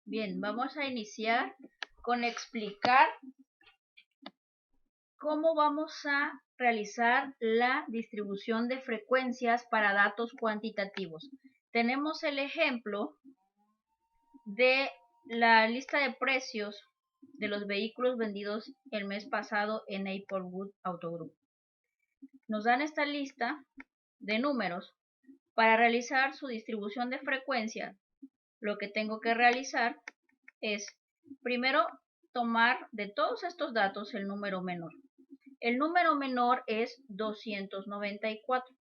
Bien, vamos a iniciar con explicar cómo vamos a realizar la distribución de frecuencias para datos cuantitativos. Tenemos el ejemplo de la lista de precios de los vehículos vendidos el mes pasado en Applewood Auto Group. Nos dan esta lista de números. Para realizar su distribución de frecuencia, lo que tengo que realizar es primero tomar de todos estos datos el número menor. El número menor es 294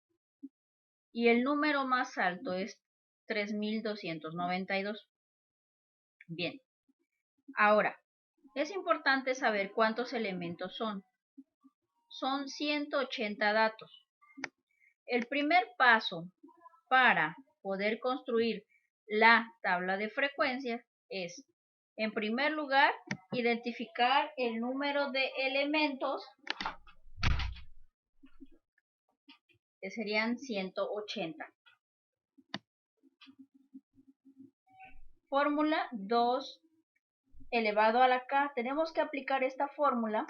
y el número más alto es 3292. Bien, ahora es importante saber cuántos elementos son. Son 180 datos. El primer paso para poder construir la tabla de frecuencias es, en primer lugar, identificar el número de elementos, que serían 180. Fórmula 2 elevado a la k. Tenemos que aplicar esta fórmula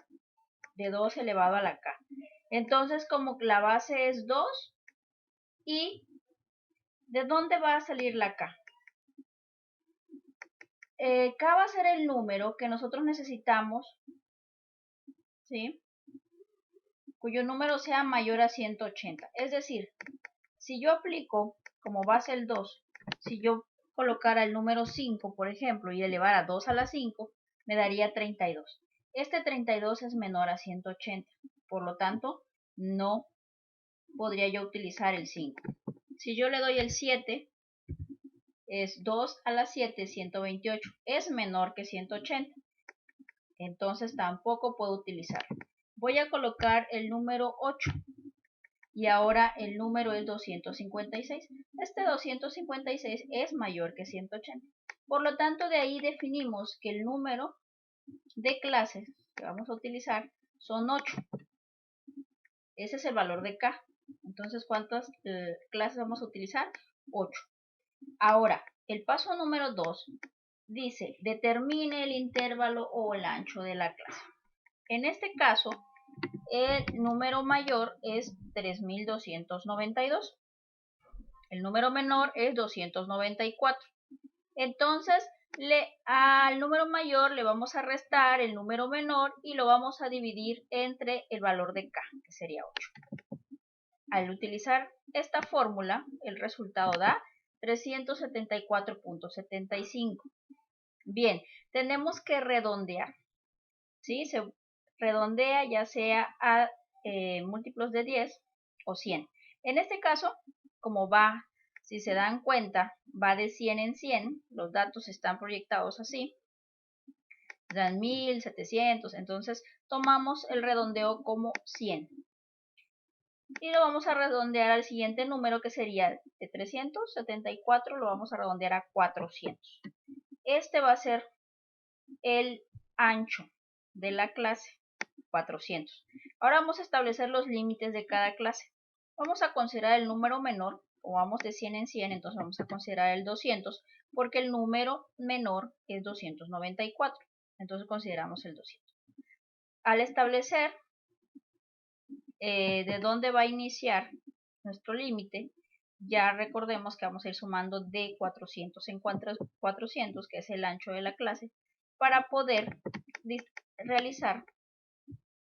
de 2 elevado a la k. Entonces, como la base es 2, ¿y de dónde va a salir la k? K va a ser el número que nosotros necesitamos, ¿sí?, cuyo número sea mayor a 180. Es decir, si yo aplico como base el 2, si yo colocara el número 5, por ejemplo, y elevara 2 a la 5, me daría 32. Este 32 es menor a 180, por lo tanto, no podría yo utilizar el 5. Si yo le doy el 7, es 2 a la 7, 128. Es menor que 180. Entonces tampoco puedo utilizarlo. Voy a colocar el número 8. Y ahora el número es 256. Este 256 es mayor que 180. Por lo tanto, de ahí definimos que el número de clases que vamos a utilizar son 8. Ese es el valor de K. Entonces, ¿cuántas clases vamos a utilizar? 8. Ahora, el paso número 2 dice, determine el intervalo o el ancho de la clase. En este caso, el número mayor es 3292. El número menor es 294. Entonces, al número mayor le vamos a restar el número menor y lo vamos a dividir entre el valor de K, que sería 8. Al utilizar esta fórmula, el resultado da 374.75. Bien, tenemos que redondear, ¿sí? Se redondea ya sea a múltiplos de 10 o 100. En este caso, como va, si se dan cuenta, va de 100 en 100, los datos están proyectados así, dan 1700, entonces tomamos el redondeo como 100. Y lo vamos a redondear al siguiente número, que sería de 374, lo vamos a redondear a 400. Este va a ser el ancho de la clase, 400. Ahora vamos a establecer los límites de cada clase. Vamos a considerar el número menor, o vamos de 100 en 100, entonces vamos a considerar el 200, porque el número menor es 294. Entonces consideramos el 200. Al establecer de dónde va a iniciar nuestro límite, ya recordemos que vamos a ir sumando de 400 en 400, que es el ancho de la clase, para poder realizar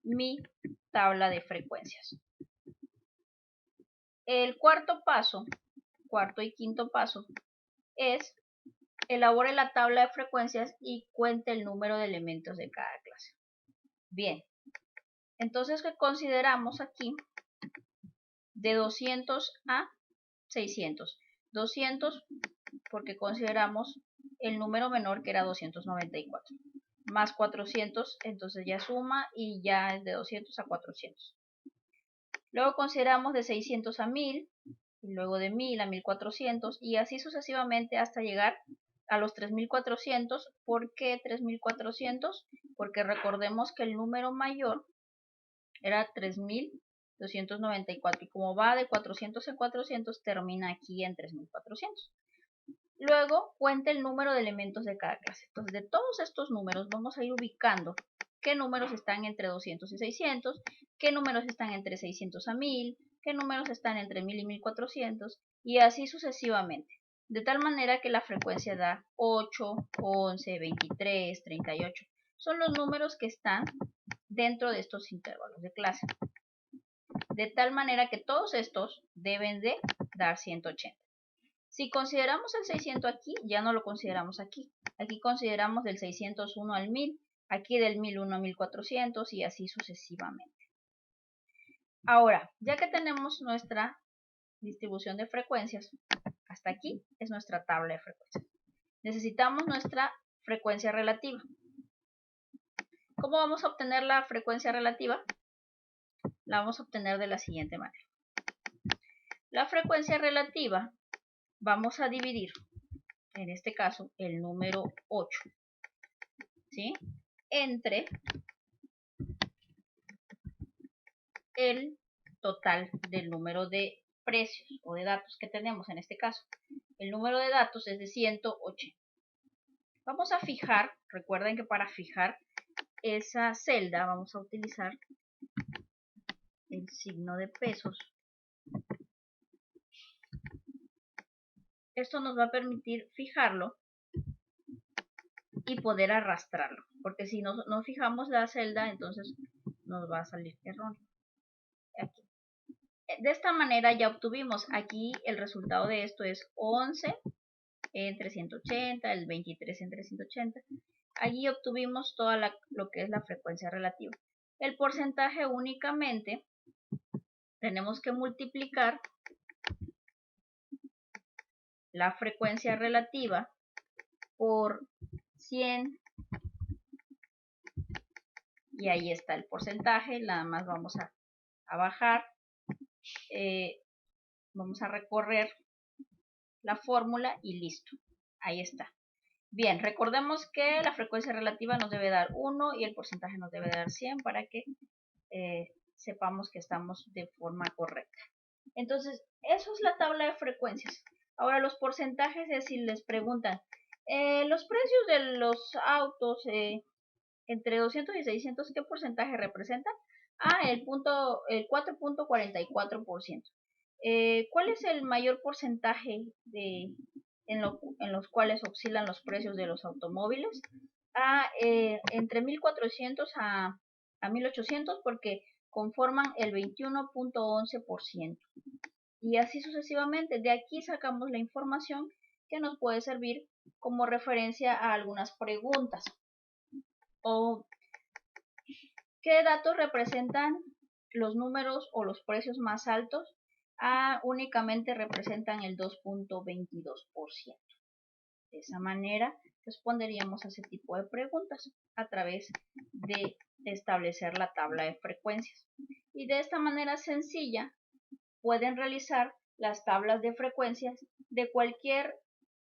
mi tabla de frecuencias. El cuarto y quinto paso es elabore la tabla de frecuencias y cuente el número de elementos de cada clase. Bien, entonces que consideramos aquí de 200 a 600. 200 porque consideramos el número menor, que era 294. Más 400, entonces ya suma y ya es de 200 a 400. Luego consideramos de 600 a 1000, y luego de 1000 a 1400, y así sucesivamente hasta llegar a los 3400. ¿Por qué 3400? Porque recordemos que el número mayor era 3294, y como va de 400 en 400, termina aquí en 3400. Luego cuenta el número de elementos de cada clase. Entonces, de todos estos números vamos a ir ubicando qué números están entre 200 y 600, qué números están entre 600 a 1000, qué números están entre 1000 y 1400, y así sucesivamente. De tal manera que la frecuencia da 8, 11, 23, 38. Son los números que están dentro de estos intervalos de clase. De tal manera que todos estos deben de dar 180. Si consideramos el 600 aquí, ya no lo consideramos aquí. Aquí consideramos del 601 al 1000, aquí del 1001 a 1400 y así sucesivamente. Ahora, ya que tenemos nuestra distribución de frecuencias, hasta aquí es nuestra tabla de frecuencias. Necesitamos nuestra frecuencia relativa. ¿Cómo vamos a obtener la frecuencia relativa? La vamos a obtener de la siguiente manera. La frecuencia relativa vamos a dividir, en este caso, el número 8, ¿sí?, entre el total del número de precios o de datos que tenemos en este caso. El número de datos es de 180. Vamos a fijar, recuerden que para fijar esa celda vamos a utilizar el signo de pesos. Esto nos va a permitir fijarlo y poder arrastrarlo, porque si no fijamos la celda, entonces nos va a salir erróneo. Aquí. De esta manera ya obtuvimos aquí el resultado de esto es 11 entre 180, el 23 entre 180. Allí obtuvimos toda lo que es la frecuencia relativa. El porcentaje únicamente tenemos que multiplicar la frecuencia relativa por 100 y ahí está el porcentaje. Nada más vamos a bajar, vamos a recorrer la fórmula y listo, ahí está. Bien, recordemos que la frecuencia relativa nos debe dar 1 y el porcentaje nos debe dar 100 para que sepamos que estamos de forma correcta. Entonces, eso es la tabla de frecuencias. Ahora los porcentajes es si les preguntan, los precios de los autos entre 200 y 600, ¿qué porcentaje representan? El 4.44%. ¿Cuál es el mayor porcentaje en los cuales oscilan los precios de los automóviles? Entre 1400 a 1800 porque conforman el 21.11%. Y así sucesivamente. De aquí sacamos la información que nos puede servir como referencia a algunas preguntas. O ¿qué datos representan los números o los precios más altos? Únicamente representan el 2.22%. De esa manera responderíamos a ese tipo de preguntas a través de establecer la tabla de frecuencias. Y de esta manera sencilla pueden realizar las tablas de frecuencias de cualquier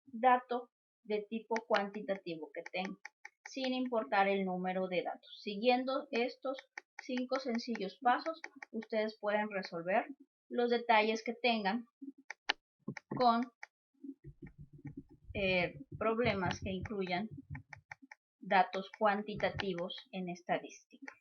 dato de tipo cuantitativo que tengan, sin importar el número de datos. Siguiendo estos 5 sencillos pasos, ustedes pueden resolver los detalles que tengan con problemas que incluyan datos cuantitativos en estadística.